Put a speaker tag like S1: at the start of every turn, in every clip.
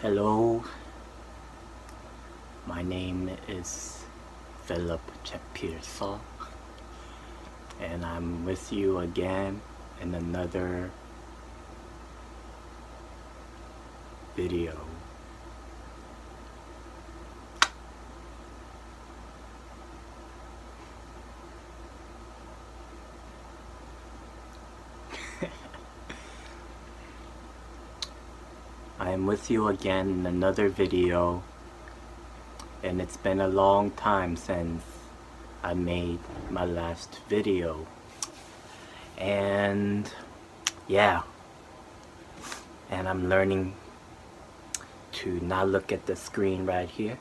S1: Hello, my name is Philip Chepirso, and I'm with you again in another video. I am with you again in another video, and it's been a long time since I made my last video. And yeah, and I'm learning to not look at the screen right here.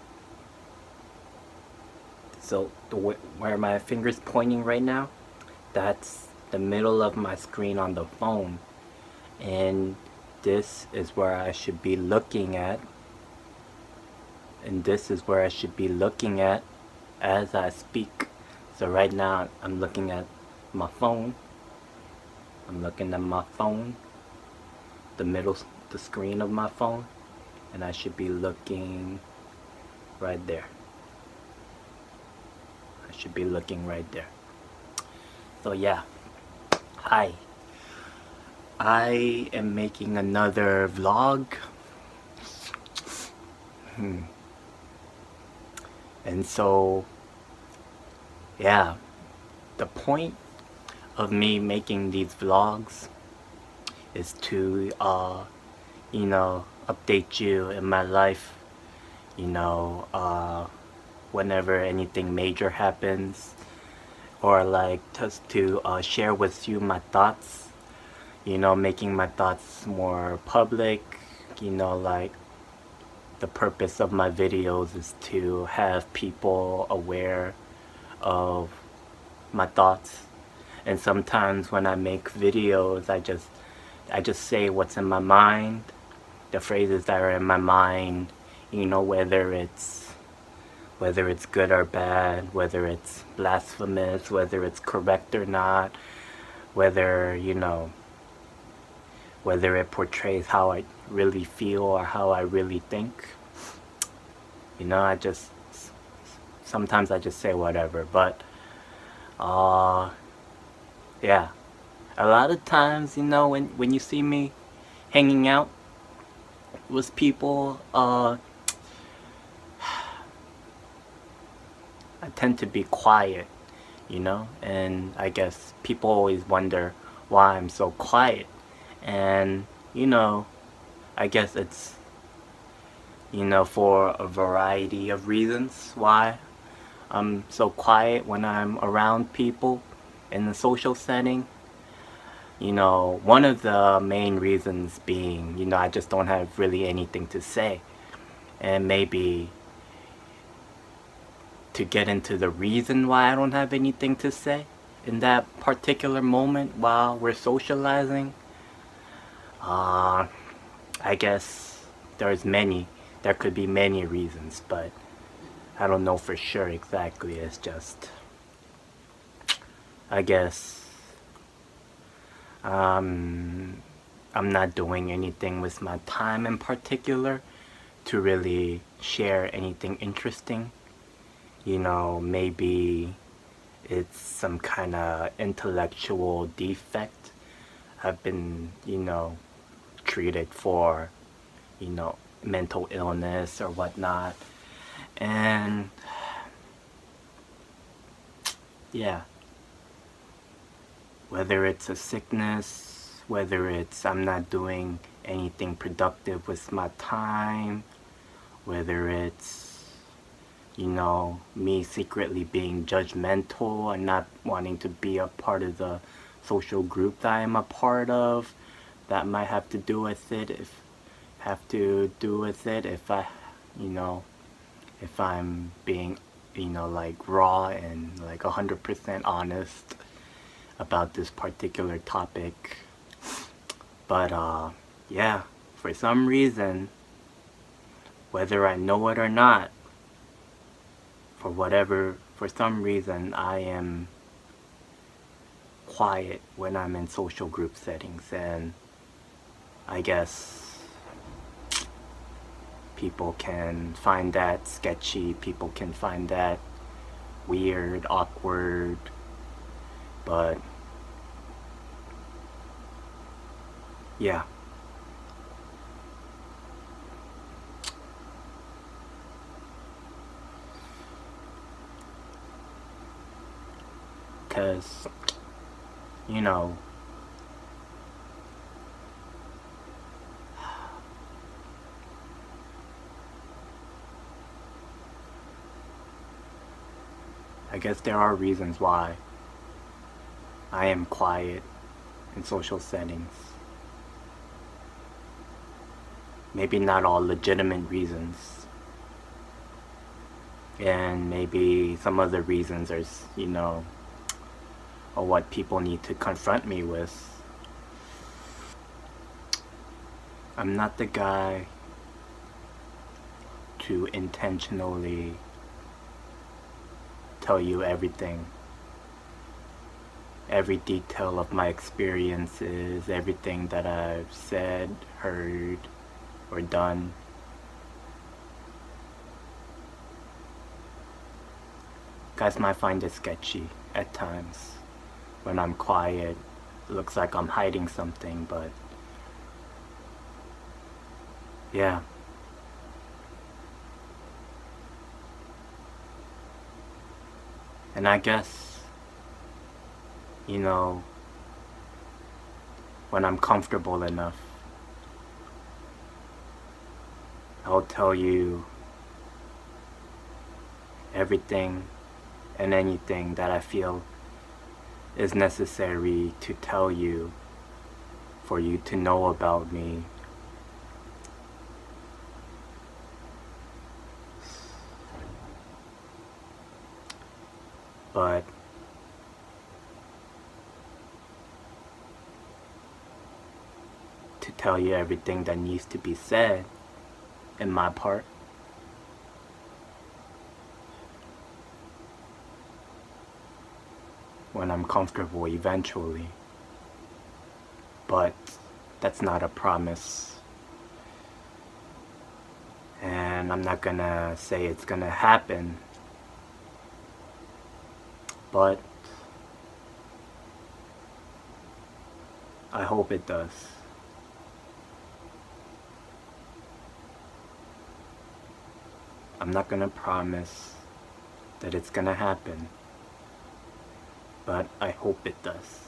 S1: So where my finger's pointing right now, that's the middle of my screen on the phone, and this is where I should be looking at, as I speak. So right now I'm looking at my phone. The screen of my phone, and I should be looking right there. So yeah, hi. I am making another vlog. And so, yeah, the point of me making these vlogs is to, update you in my life, whenever anything major happens, or like just to share with you my thoughts, making my thoughts more public, like the purpose of my videos is to have people aware of my thoughts. And sometimes when I make videos, I just say what's in my mind, the phrases that are in my mind, whether it's good or bad, whether it's blasphemous, whether it's correct or not, whether whether it portrays how I really feel or how I really think. Sometimes I just say whatever, but yeah, a lot of times, when you see me hanging out with people, I tend to be quiet, and I guess people always wonder why I'm so quiet. And, I guess it's, for a variety of reasons why I'm so quiet when I'm around people in the social setting. One of the main reasons being, I just don't have really anything to say. And maybe to get into the reason why I don't have anything to say in that particular moment while we're socializing, I guess there could be many reasons, but I don't know for sure exactly. It's just, I guess, I'm not doing anything with my time in particular to really share anything interesting. Maybe it's some kind of intellectual defect. I've been, treated for, mental illness or whatnot. And yeah, whether it's a sickness, whether it's I'm not doing anything productive with my time, whether it's me secretly being judgmental and not wanting to be a part of the social group that I'm a part of, that might have to do with it. If if I'm being, like raw and like 100% honest about this particular topic. But yeah, for some reason, whether I know it or not, for some reason, I am quiet when I'm in social group settings. And I guess People can find that sketchy, people can find that weird, awkward, but yeah. Because, you know, I guess there are reasons why I am quiet in social settings. Maybe not all legitimate reasons. And maybe some of the reasons are, or what people need to confront me with. I'm not the guy to intentionally tell you everything. Every detail of my experiences, everything that I've said, heard, or done. Guys might find it sketchy at times. When I'm quiet, it looks like I'm hiding something, but yeah. And I guess, when I'm comfortable enough, I'll tell you everything and anything that I feel is necessary to tell you, for you to know about me. But to tell you everything that needs to be said in my part, when I'm comfortable eventually. But that's not a promise. And I'm not gonna say it's gonna happen. But I hope it does. I'm not gonna promise that it's gonna happen, but I hope it does.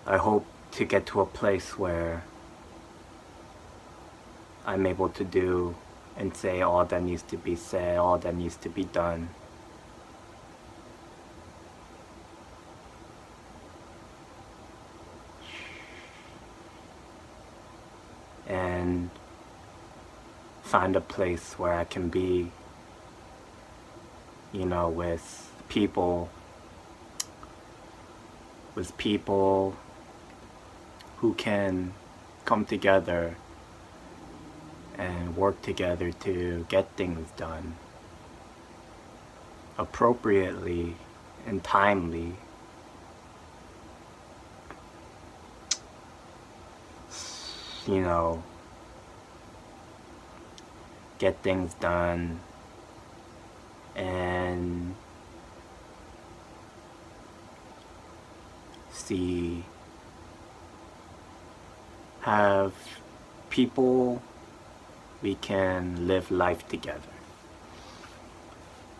S1: I hope to get to a place where I'm able to do and say all that needs to be said, all that needs to be done. And find a place where I can be, with people who can come together and work together to get things done appropriately and timely. Get things done and have people we can live life together.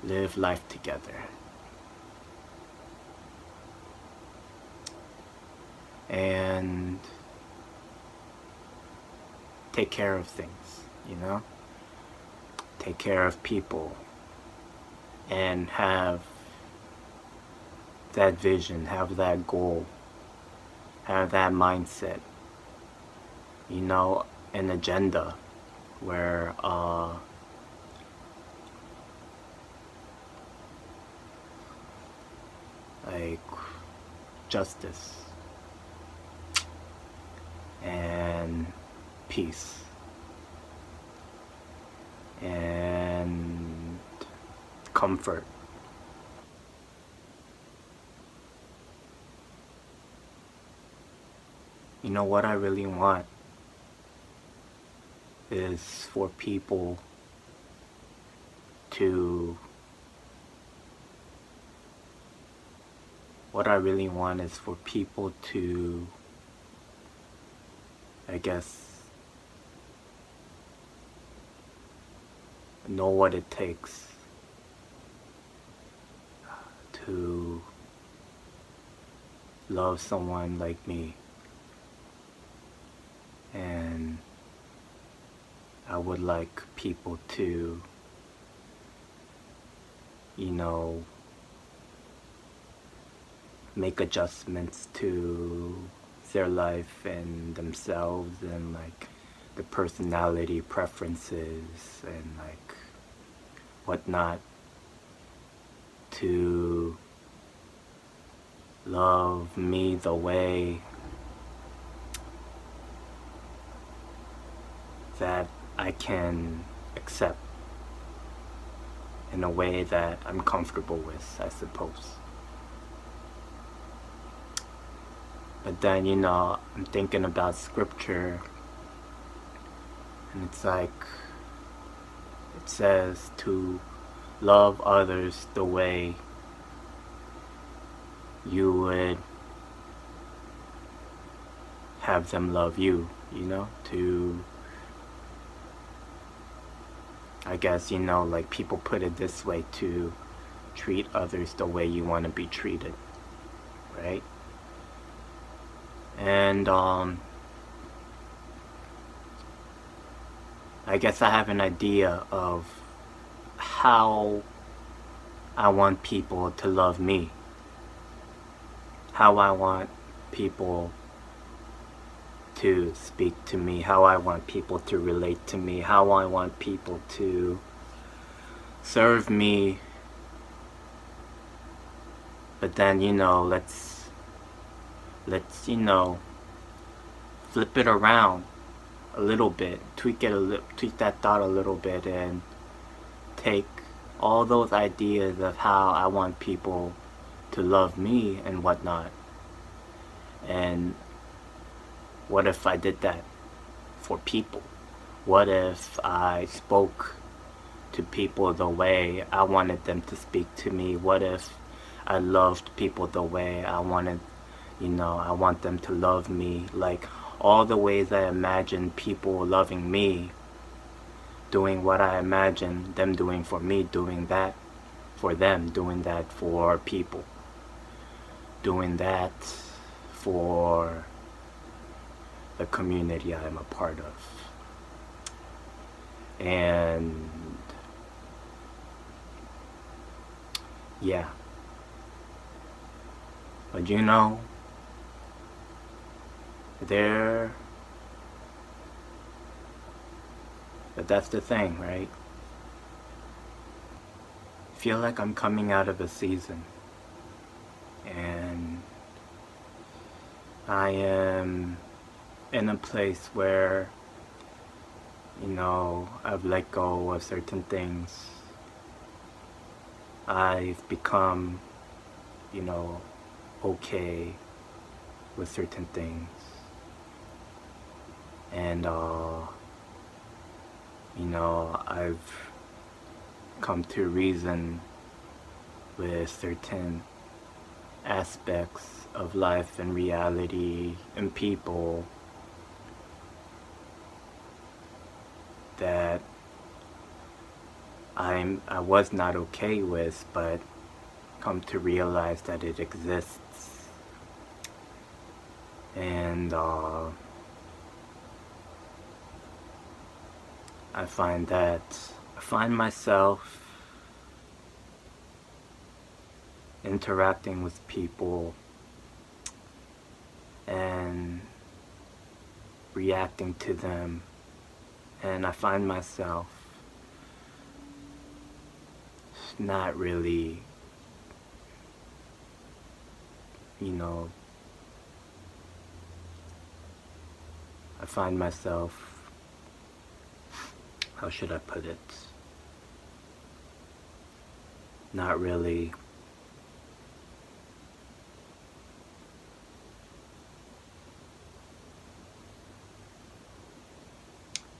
S1: Live life together. And take care of things, Take care of people and have that vision, have that goal, have that mindset, an agenda where like justice and peace and comfort. You know, what I really want is for people to what I really want is for people to, I guess, know what it takes to love someone like me. And I would like people to, you know, make adjustments to their life and themselves and like the personality preferences and like whatnot to love me the way that I can accept, in a way that I'm comfortable with, I suppose. But then, you know, I'm thinking about scripture, and it's like, it says to love others the way you would have them love you, you know? To, I guess, you know, like people put it this way, to treat others the way you want to be treated, right? And I guess I have an idea of how I want people to love me, how I want people to speak to me, how I want people to relate to me, how I want people to serve me. But then, you know, let's you know, flip it around a little bit, tweak that thought a little bit, and take all those ideas of how I want people to love me and whatnot. And what if I did that for people? What if I spoke to people the way I wanted them to speak to me? What if I loved people the way I wanted, you know, I want them to love me? Like all the ways I imagine people loving me, doing what I imagine them doing for me, doing that for them, doing that for people, doing that for the community I am a part of. And yeah, but you know, but that's the thing, right? I feel like I'm coming out of a season, and I am in a place where, you know, I've let go of certain things. I've become, you know, okay with certain things. And, you know, I've come to reason with certain aspects of life and reality and people that I was not okay with, but come to realize that it exists. And I find myself interacting with people and reacting to them, and I find myself not really, you know, I find myself, how should I put it, not really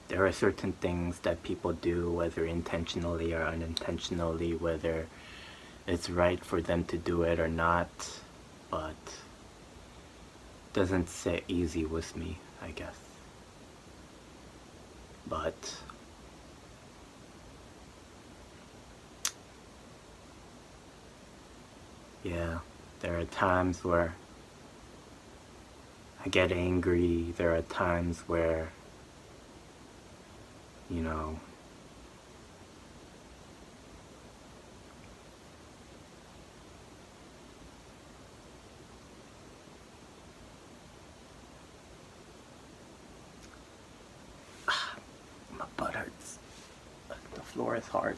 S1: there are certain things that people do, whether intentionally or unintentionally, whether it's right for them to do it or not, but doesn't sit easy with me, I guess. But yeah, there are times where I get angry. There are times where, you know, my butt hurts. The floor is hard.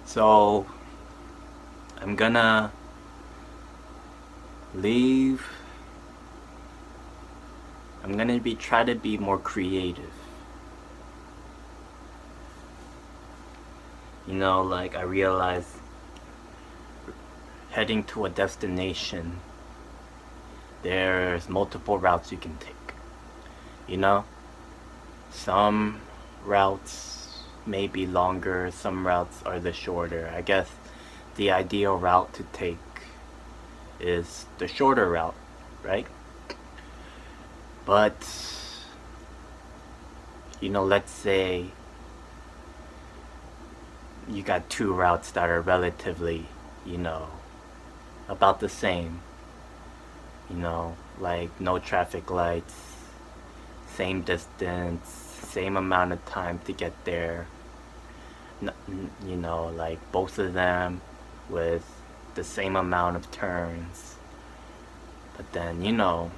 S1: So I'm gonna leave. I'm gonna try to be more creative. You know, like I realize heading to a destination, there's multiple routes you can take. You know, some routes may be longer, some routes are the shorter. I guess the ideal route to take is the shorter route, right? But, you know, let's say you got two routes that are relatively, you know, about the same. You know, like no traffic lights, same distance, same amount of time to get there. You know, like both of them with the same amount of turns. But then, you know,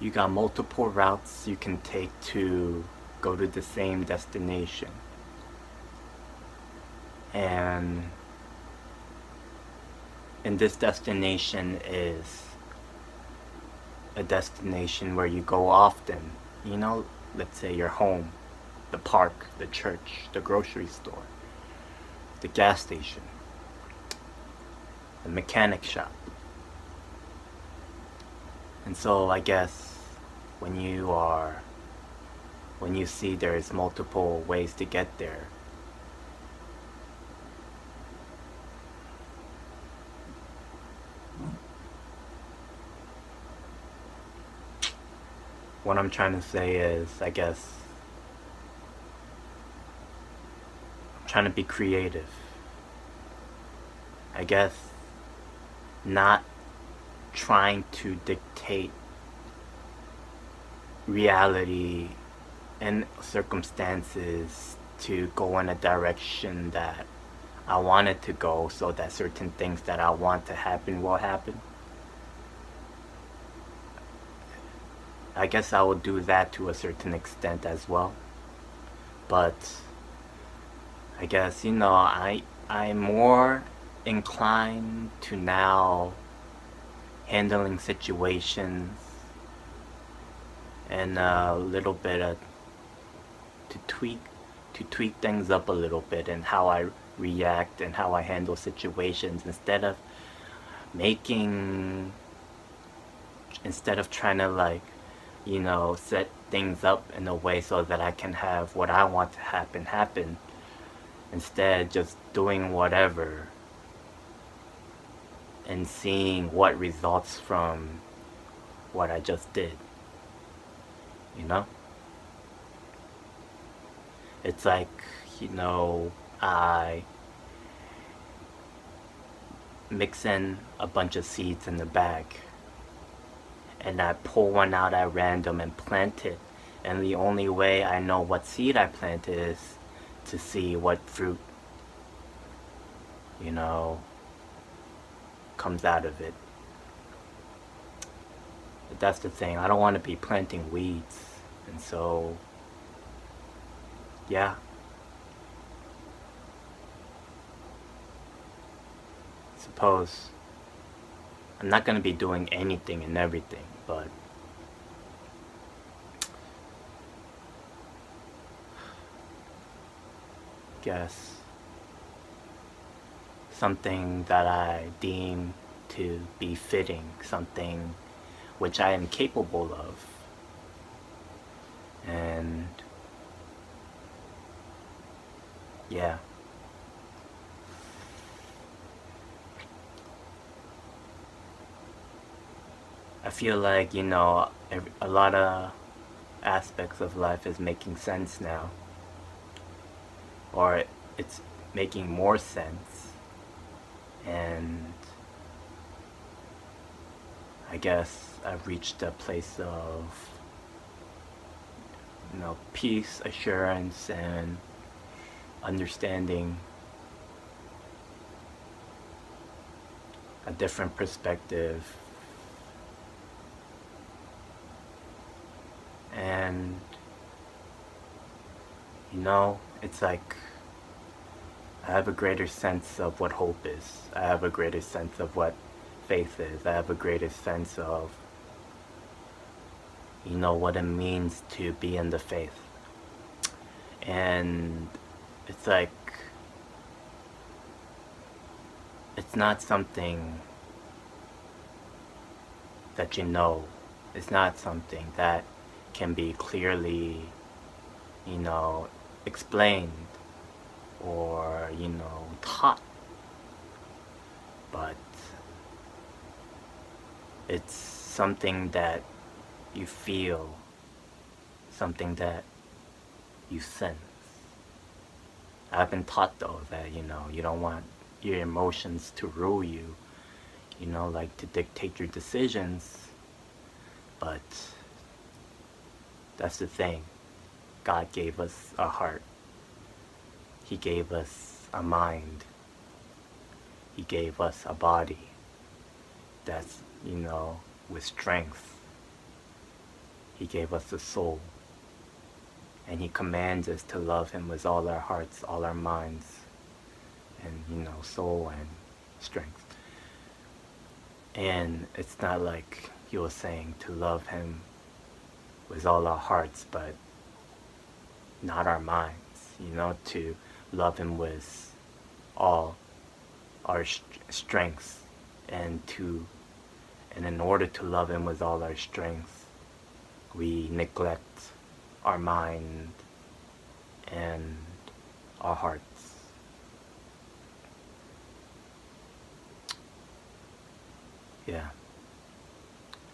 S1: you got multiple routes you can take to go to the same destination. And this destination is a destination where you go often. You know, let's say your home, the park, the church, the grocery store, the gas station, the mechanic shop. And so I guess when you see there's multiple ways to get there, what I'm trying to say is, I guess, I'm trying to be creative. I guess not trying to dictate reality and circumstances to go in a direction that I want it to go, so that certain things that I want to happen will happen. I guess I will do that to a certain extent as well. But I guess, you know, I'm more inclined to now handling situations and a little bit of to tweak things up a little bit, and how I react and how I handle situations, instead of trying to, like, you know, set things up in a way so that I can have what I want to happen. Instead, just doing whatever and seeing what results from what I just did. You know? It's like, you know, I mix in a bunch of seeds in the bag, and I pull one out at random and plant it. And the only way I know what seed I planted is to see what fruit, you know, comes out of it. But that's the thing. I don't want to be planting weeds. And so, yeah. suppose I'm not going to be doing anything and everything, but guess something that I deem to be fitting, something which I am capable of. And yeah. I feel like, a lot of aspects of life is making sense now. Or it's making more sense. And I guess I've reached a place of, peace, assurance, and understanding a different perspective. And it's like I have a greater sense of what hope is. I have a greater sense of what faith is. I have a greater sense of what it means to be in the faith. And it's like it's not something that it's not something that can be clearly explained or taught, but it's something that you feel, something that you sense. I've been taught though that you don't want your emotions to rule you, like to dictate your decisions, but that's the thing. God gave us a heart. He gave us a mind. He gave us a body that's, with strength. He gave us a soul. And He commands us to love Him with all our hearts, all our minds, and, soul and strength. And it's not like He was saying to love Him with all our hearts, but not our minds, to love Him with all our strengths, and in order to love Him with all our strengths, we neglect our mind and our hearts. Yeah.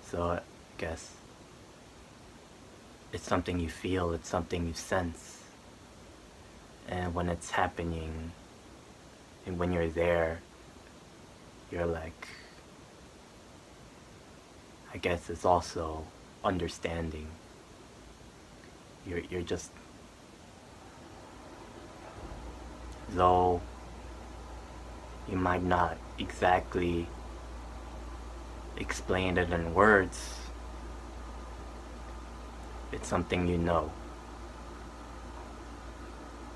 S1: So I guess it's something you feel, it's something you sense. And when it's happening, and when you're there, you're like, I guess it's also understanding. You're just, though you might not exactly explain it in words, it's something you know.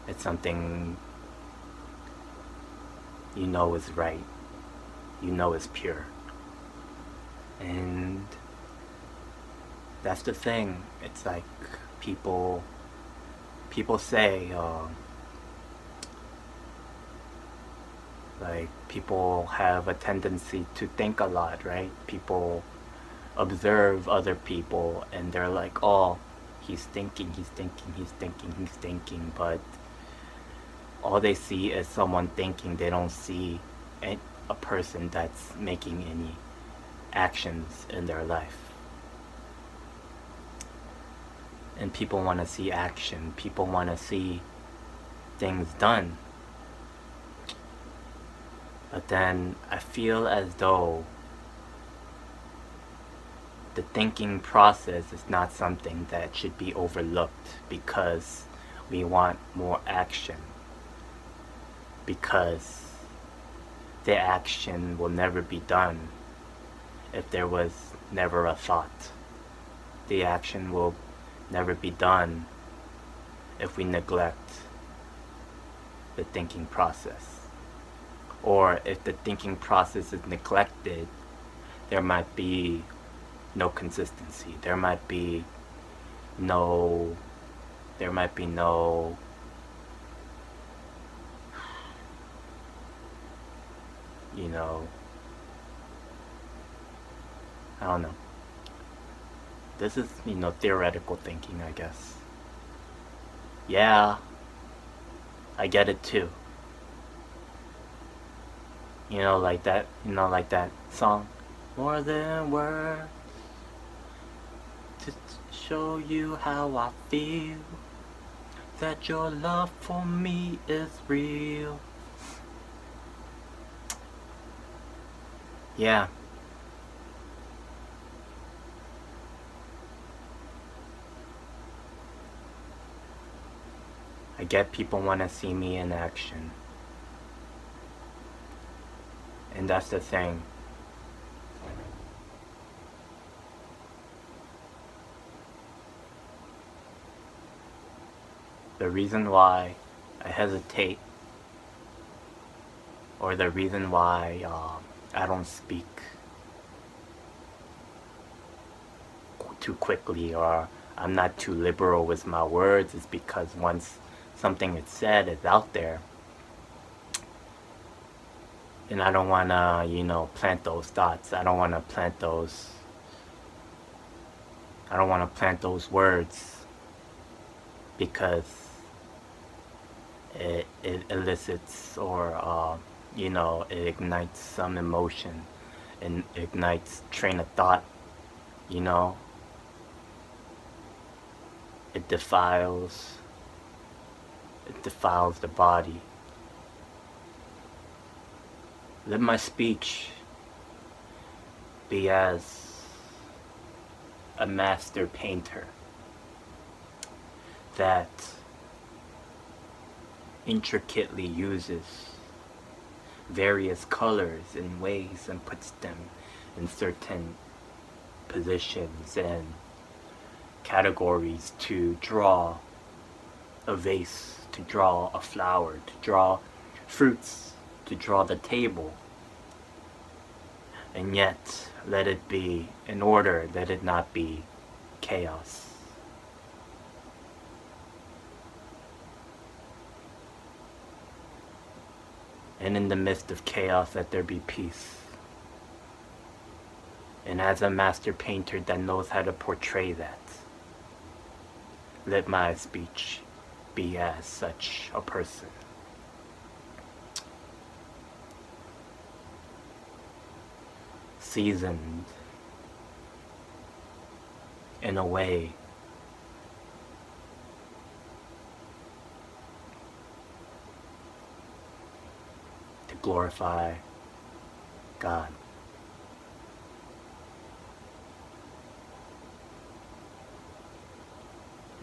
S1: It's something you know is right. You know is pure. And that's the thing. It's like people say, like people have a tendency to think a lot, right? People observe other people and they're like, oh, he's thinking, but all they see is someone thinking. They don't see a person that's making any actions in their life. And people want to see action. People want to see things done. But then I feel as though the thinking process is not something that should be overlooked because we want more action. Because the action will never be done if there was never a thought. The action will never be done if we neglect the thinking process. Or if the thinking process is neglected, there might be no consistency. There might be no, there might be no, you know, I don't know. This is, theoretical thinking, I guess. Yeah, I get it too. Like that song. More than words to show you how I feel. That your love for me is real. Yeah. I get people want to see me in action. And that's the thing. The reason why I hesitate, or the reason why I don't speak too quickly, or I'm not too liberal with my words, is because once something is said, it's out there, and I don't want to, plant those thoughts. I don't want to plant those words, because it elicits, or it ignites some emotion, and ignites train of thought. It defiles the body. Let my speech be as a master painter that intricately uses various colors and ways and puts them in certain positions and categories to draw a vase, to draw a flower, to draw fruits, to draw the table. And yet, let it be in order, let it not be chaos. And in the midst of chaos, let there be peace. And as a master painter that knows how to portray that, let my speech be as such a person. Seasoned in a way to glorify God.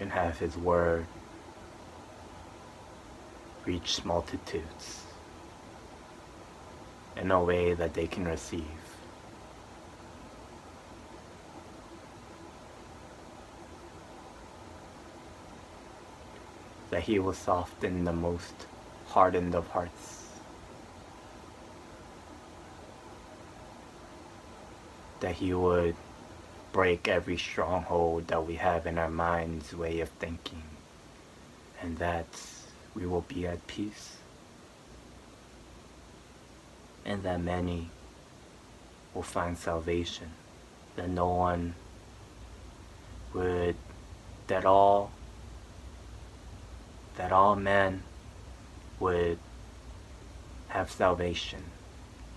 S1: And have His word reach multitudes in a way that they can receive. That He will soften the most hardened of hearts. That He would break every stronghold that we have in our mind's way of thinking, and that we will be at peace, and that many will find salvation, that no one would, that all men would have salvation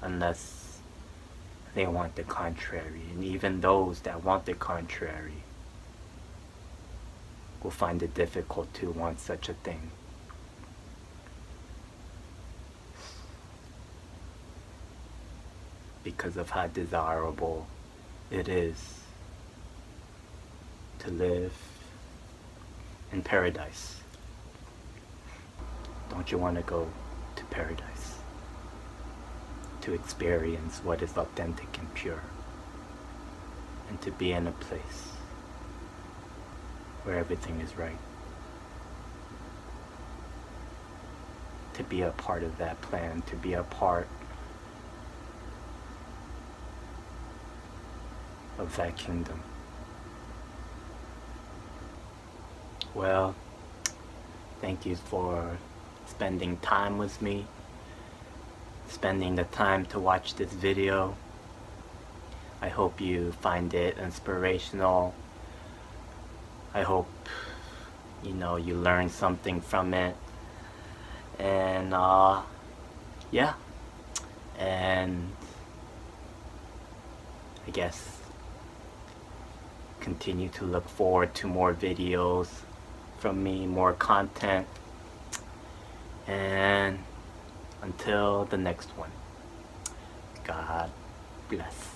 S1: unless they want the contrary. And even those that want the contrary will find it difficult to want such a thing. Because of how desirable it is to live in paradise. Don't you want to go to paradise? To experience what is authentic and pure, and to be in a place where everything is right. to be a part of that plan, to be a part of that kingdom. Well, thank you for spending time with me, spending the time to watch this video. I hope you find it inspirational. I hope, you know, you learn something from it. And yeah, and I guess continue to look forward to more videos from me, more content, and until the next one, God bless.